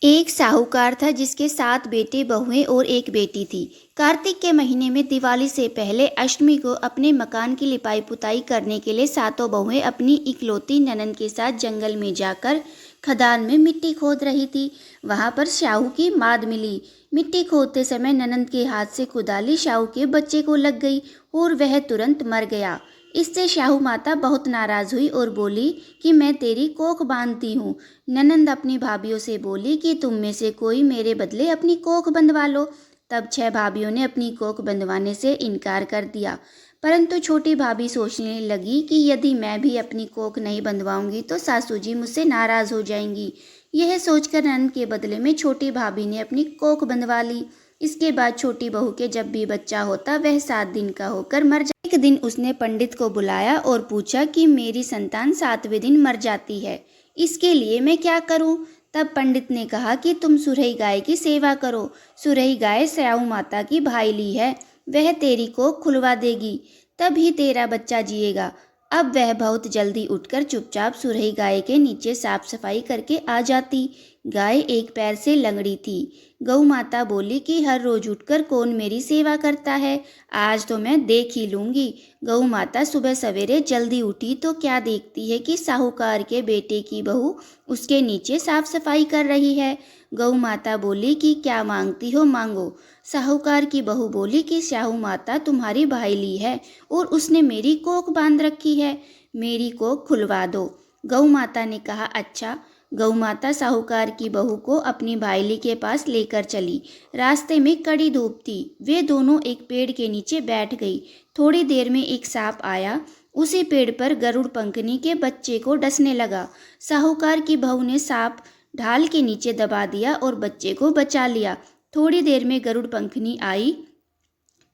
एक साहूकार था जिसके 7 बेटे बहुएं और एक बेटी थी। कार्तिक के महीने में दिवाली से पहले अष्टमी को अपने मकान की लिपाई पुताई करने के लिए सातों बहुएं अपनी इकलौती ननंद के साथ जंगल में जाकर खदान में मिट्टी खोद रही थी। वहां पर शाहू की माद मिली। मिट्टी खोदते समय ननंद के हाथ से कुदाली शाहू के बच्चे को लग गई और वह तुरंत मर गया। इससे शाहू माता बहुत नाराज हुई और बोली कि मैं तेरी कोख बांधती हूँ। ननंद अपनी भाभीियों से बोली कि तुम में से कोई मेरे बदले अपनी कोख बंधवा लो। तब 6 भाभीियों ने अपनी कोख बंधवाने से इनकार कर दिया, परंतु छोटी भाभी सोचने लगी कि यदि मैं भी अपनी कोख नहीं बंधवाऊंगी तो सासू जी मुझसे नाराज हो जाएंगी। यह सोचकर ननंद के बदले में छोटी भाभी ने अपनी कोख बंधवा ली। इसके बाद छोटी बहू के जब भी बच्चा होता वह 7 दिन का होकर मर जाता। एक दिन उसने पंडित को बुलाया और पूछा कि मेरी संतान 7वें दिन मर जाती है, इसके लिए मैं क्या करूं? तब पंडित ने कहा कि तुम सुरही गाय की सेवा करो। सुरही गाय स्याऊ माता की भाईली है, वह तेरी को खुलवा देगी, तभी तेरा बच्चा जिएगा। अब वह बहुत जल्दी उठकर चुपचाप सुरही गाय के नीचे साफ सफाई करके आ जाती। गाय एक पैर से लंगड़ी थी। गौ माता बोली कि हर रोज उठकर कौन मेरी सेवा करता है, आज तो मैं देख ही लूंगी। गौ माता सुबह सवेरे जल्दी उठी तो क्या देखती है कि साहूकार के बेटे की बहू उसके नीचे साफ सफाई कर रही है। गौ माता बोली कि क्या मांगती हो मांगो। साहूकार की बहू बोली कि शाहू माता तुम्हारी भाईली है और उसने मेरी कोख बांध रखी है, मेरी कोख खुलवा दो। गौ माता ने कहा अच्छा। गौ माता साहूकार की बहू को अपनी भाईली के पास लेकर चली। रास्ते में कड़ी धूप थी। वे दोनों एक पेड़ के नीचे बैठ गई। थोड़ी देर में एक सांप आया, उसी पेड़ पर गरुड़ पंखनी के बच्चे को डसने लगा। साहूकार की बहू ने सांप ढाल के नीचे दबा दिया और बच्चे को बचा लिया। थोड़ी देर में गरुड़ पंखनी आई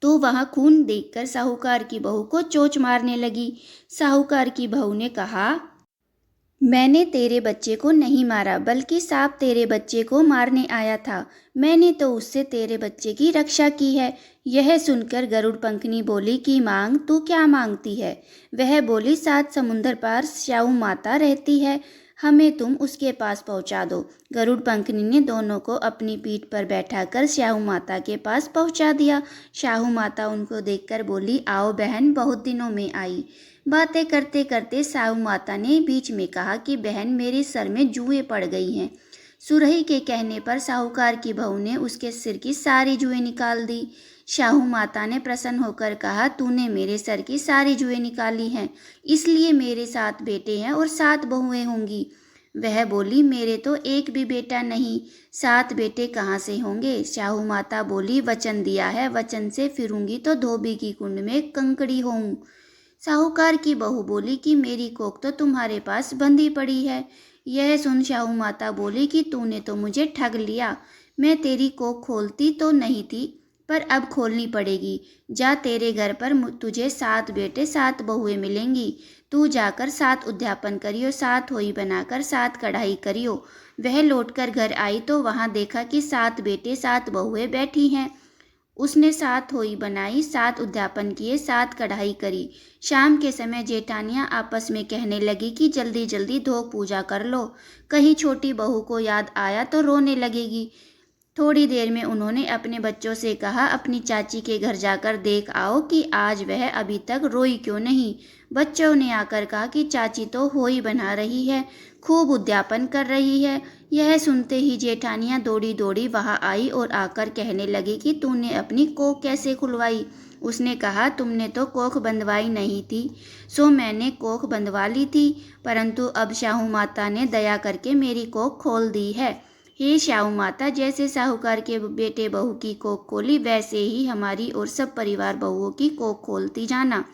तो वहां खून देखकर साहूकार की बहू को चोंच मारने लगी। साहूकार की बहू ने कहा, मैंने तेरे बच्चे को नहीं मारा, बल्कि सांप तेरे बच्चे को मारने आया था। मैंने तो उससे तेरे बच्चे की रक्षा की है। यह सुनकर गरुड़ पंखनी बोली कि मांग, तू क्या मांगती है? वह बोली 7 समुंदर पार स्याऊ माता रहती है, हमें तुम उसके पास पहुंचा दो। गरुड़ पंखनी ने दोनों को अपनी पीठ पर बैठाकर स्याऊ माता के पास पहुंचा दिया। स्याऊ माता उनको देखकर बोली, आओ बहन, बहुत दिनों में आई। बातें करते करते साहू माता ने बीच में कहा कि बहन, मेरे सर में जुएं पड़ गई हैं। सुरही के कहने पर साहूकार की बहू ने उसके सिर की सारी जुएं निकाल दी। शाहू माता ने प्रसन्न होकर कहा, तूने मेरे सर की सारी जुएं निकाली हैं, इसलिए मेरे 7 बेटे हैं और 7 बहुएं होंगी। वह बोली, मेरे तो एक भी बेटा नहीं, 7 बेटे कहाँ से होंगे? शाहू माता बोली, वचन दिया है, वचन से फिरूंगी तो धोबी की कुंड में कंकड़ी होऊं। साहूकार की बहू बोली कि मेरी कोख तो तुम्हारे पास बंधी पड़ी है। यह सुन शाहू माता बोली कि तूने तो मुझे ठग लिया। मैं तेरी कोख खोलती तो नहीं थी, पर अब खोलनी पड़ेगी। जा, तेरे घर पर तुझे 7 बेटे 7 बहुएं मिलेंगी। तू जाकर 7 उद्यापन करियो, 7 होई बनाकर 7 कढ़ाई करियो। वह लौटकर घर आई तो वहां देखा कि 7 बेटे 7 बहुएं बैठी हैं। उसने 7 होई बनाई, 7 उद्यापन किए, 7 कढ़ाई करी। शाम के समय जेठानियां आपस में कहने लगी कि जल्दी जल्दी धो पूजा कर लो, कहीं छोटी बहू को याद आया तो रोने लगेगी। थोड़ी देर में उन्होंने अपने बच्चों से कहा, अपनी चाची के घर जाकर देख आओ कि आज वह अभी तक रोई क्यों नहीं। बच्चों ने आकर कहा कि चाची तो होई बना रही है, खूब उद्यापन कर रही है। यह सुनते ही जेठानियां दौड़ी दौड़ी वहां आई और आकर कहने लगी कि तूने अपनी कोख कैसे खुलवाई? उसने कहा, तुमने तो कोख बंधवाई नहीं थी, सो मैंने कोख बंधवा ली थी, परंतु अब शाहू माता ने दया करके मेरी कोख खोल दी है। हे शाहू माता, जैसे साहूकार के बेटे बहू की कोख खोली, वैसे ही हमारी और सब परिवार बहुओं की कोख खोलती जाना।